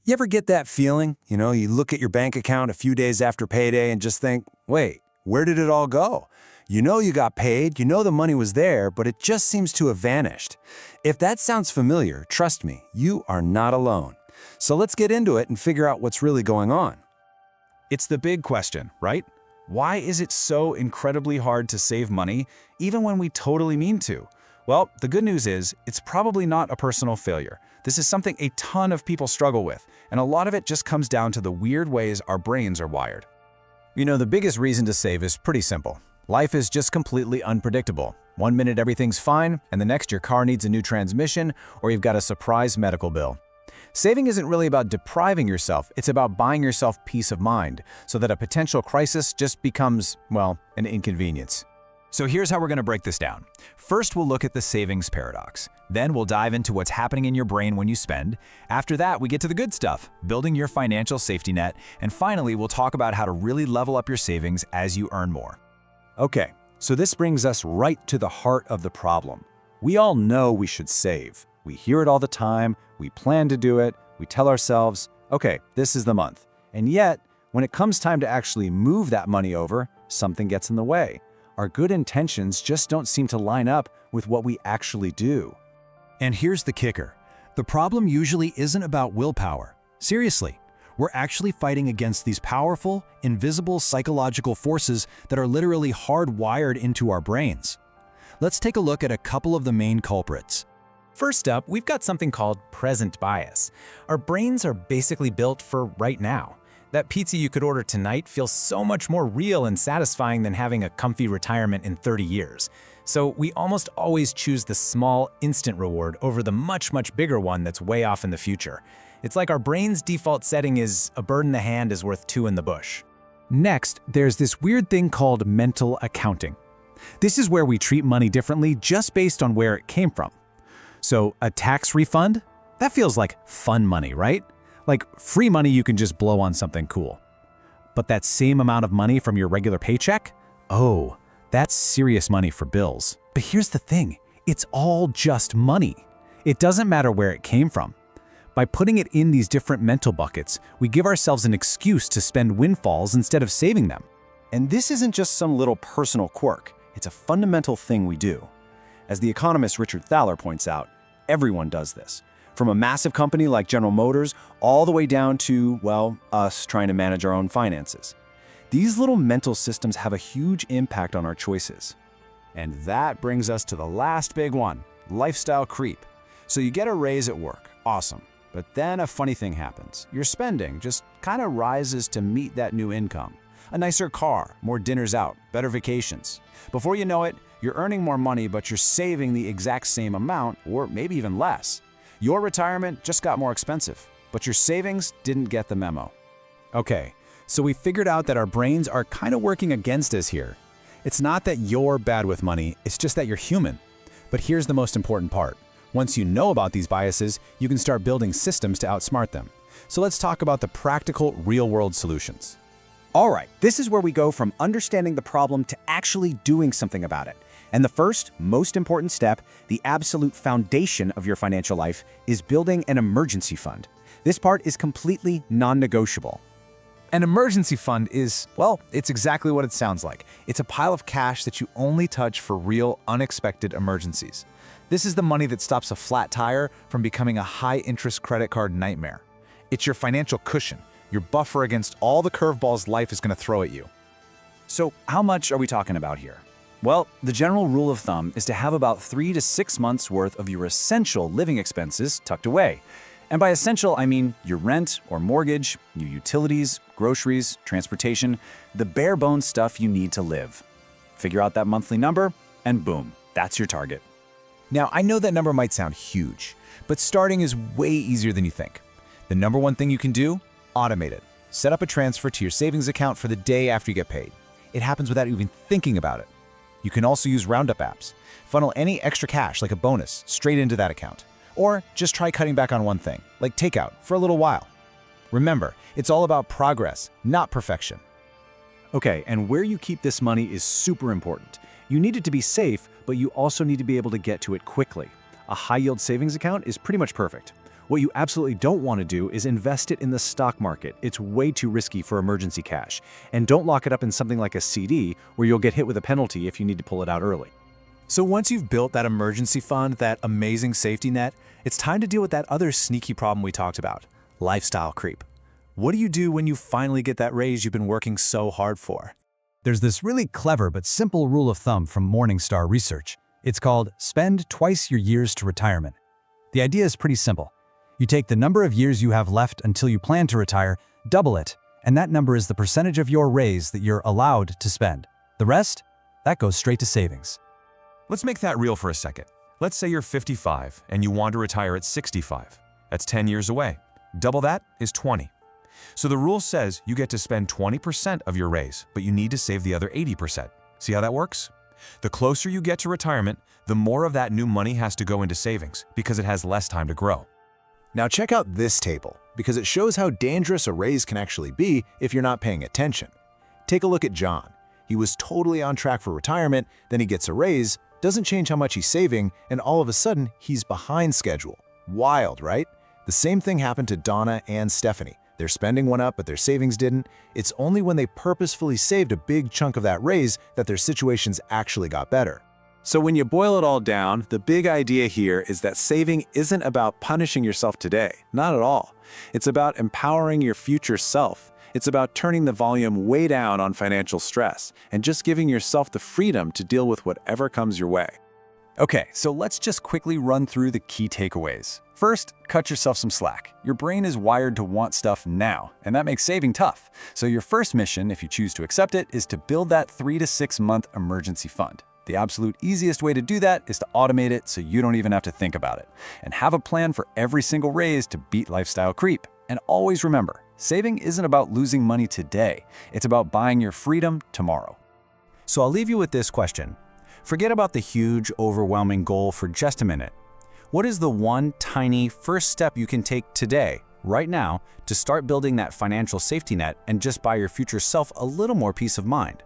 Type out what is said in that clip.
You ever get that feeling? You look at your bank account a few days after payday and just think, wait, where did it all go? You know you got paid, you know the money was there, but it just seems to have vanished. If that sounds familiar, trust me, you are not alone. So let's get into it and figure out what's really going on. It's the big question, right? Why is it so incredibly hard to save money, even when we totally mean to? Well, the good news is, it's probably not a personal failure. This is something a ton of people struggle with, and a lot of it just comes down to the weird ways our brains are wired. The biggest reason to save is pretty simple. Life is just completely unpredictable. One minute everything's fine, and the next your car needs a new transmission, or you've got a surprise medical bill. Saving isn't really about depriving yourself, it's about buying yourself peace of mind, so that a potential crisis just becomes, well, an inconvenience. So here's how we're going to break this down. First, we'll look at the savings paradox. Then we'll dive into what's happening in your brain when you spend. After that, we get to the good stuff, building your financial safety net. And finally, we'll talk about how to really level up your savings as you earn more. Okay, so this brings us right to the heart of the problem. We all know we should save. We hear it all the time, we plan to do it, we tell ourselves, okay, this is the month. And yet, when it comes time to actually move that money over, something gets in the way. Our good intentions just don't seem to line up with what we actually do. And here's the kicker. The problem usually isn't about willpower. Seriously, we're actually fighting against these powerful, invisible psychological forces that are literally hardwired into our brains. Let's take a look at a couple of the main culprits. First up, we've got something called present bias. Our brains are basically built for right now. That pizza you could order tonight feels so much more real and satisfying than having a comfy retirement in 30 years. So we almost always choose the small, instant reward over the much, much bigger one that's way off in the future. It's like our brain's default setting is a bird in the hand is worth two in the bush. Next, there's this weird thing called mental accounting. This is where we treat money differently just based on where it came from. So a tax refund? That feels like fun money, right? Like free money you can just blow on something cool. But that same amount of money from your regular paycheck? Oh, that's serious money for bills. But here's the thing, it's all just money. It doesn't matter where it came from. By putting it in these different mental buckets, we give ourselves an excuse to spend windfalls instead of saving them. And this isn't just some little personal quirk, it's a fundamental thing we do. As the economist Richard Thaler points out, everyone does this. From a massive company like General Motors, all the way down to, well, us trying to manage our own finances. These little mental systems have a huge impact on our choices. And that brings us to the last big one, lifestyle creep. So you get a raise at work, awesome. But then a funny thing happens. Your spending just kind of rises to meet that new income. A nicer car, more dinners out, better vacations. Before you know it, you're earning more money, but you're saving the exact same amount, or maybe even less. Your retirement just got more expensive, but your savings didn't get the memo. Okay, so we figured out that our brains are kind of working against us here. It's not that you're bad with money, it's just that you're human. But here's the most important part. Once you know about these biases, you can start building systems to outsmart them. So let's talk about the practical, real-world solutions. All right, this is where we go from understanding the problem to actually doing something about it. And the first, most important step, the absolute foundation of your financial life, is building an emergency fund. This part is completely non-negotiable. An emergency fund is, well, it's exactly what it sounds like. It's a pile of cash that you only touch for real, unexpected emergencies. This is the money that stops a flat tire from becoming a high-interest credit card nightmare. It's your financial cushion, your buffer against all the curveballs life is going to throw at you. So how much are we talking about here? Well, the general rule of thumb is to have about 3 to 6 months worth of your essential living expenses tucked away. And by essential, I mean your rent or mortgage, your utilities, groceries, transportation, the bare bones stuff you need to live. Figure out that monthly number, and boom, that's your target. Now, I know that number might sound huge, but starting is way easier than you think. The number one thing you can do? Automate it. Set up a transfer to your savings account for the day after you get paid. It happens without even thinking about it. You can also use Roundup apps. Funnel any extra cash, like a bonus, straight into that account. Or just try cutting back on one thing, like takeout, for a little while. Remember, it's all about progress, not perfection. Okay, and where you keep this money is super important. You need it to be safe, but you also need to be able to get to it quickly. A high-yield savings account is pretty much perfect. What you absolutely don't want to do is invest it in the stock market. It's way too risky for emergency cash. And don't lock it up in something like a CD where you'll get hit with a penalty if you need to pull it out early. So once you've built that emergency fund, that amazing safety net, it's time to deal with that other sneaky problem we talked about, lifestyle creep. What do you do when you finally get that raise you've been working so hard for? There's this really clever but simple rule of thumb from Morningstar Research. It's called spend twice your years to retirement. The idea is pretty simple. You take the number of years you have left until you plan to retire, double it, and that number is the percentage of your raise that you're allowed to spend. The rest? That goes straight to savings. Let's make that real for a second. Let's say you're 55 and you want to retire at 65. That's 10 years away. Double that is 20. So the rule says you get to spend 20% of your raise, but you need to save the other 80%. See how that works? The closer you get to retirement, the more of that new money has to go into savings because it has less time to grow. Now check out this table, because it shows how dangerous a raise can actually be if you're not paying attention. Take a look at John. He was totally on track for retirement, then he gets a raise, doesn't change how much he's saving, and all of a sudden, he's behind schedule. Wild, right? The same thing happened to Donna and Stephanie. Their spending went up, but their savings didn't. It's only when they purposefully saved a big chunk of that raise that their situations actually got better. So when you boil it all down, the big idea here is that saving isn't about punishing yourself today. Not at all. It's about empowering your future self. It's about turning the volume way down on financial stress and just giving yourself the freedom to deal with whatever comes your way. Okay, so let's just quickly run through the key takeaways. First, cut yourself some slack. Your brain is wired to want stuff now, and that makes saving tough. So your first mission, if you choose to accept it, is to build that 3 to 6 month emergency fund. The absolute easiest way to do that is to automate it so you don't even have to think about it. And have a plan for every single raise to beat lifestyle creep. And always remember, saving isn't about losing money today. It's about buying your freedom tomorrow. So I'll leave you with this question. Forget about the huge, overwhelming goal for just a minute. What is the one tiny first step you can take today, right now, to start building that financial safety net and just buy your future self a little more peace of mind?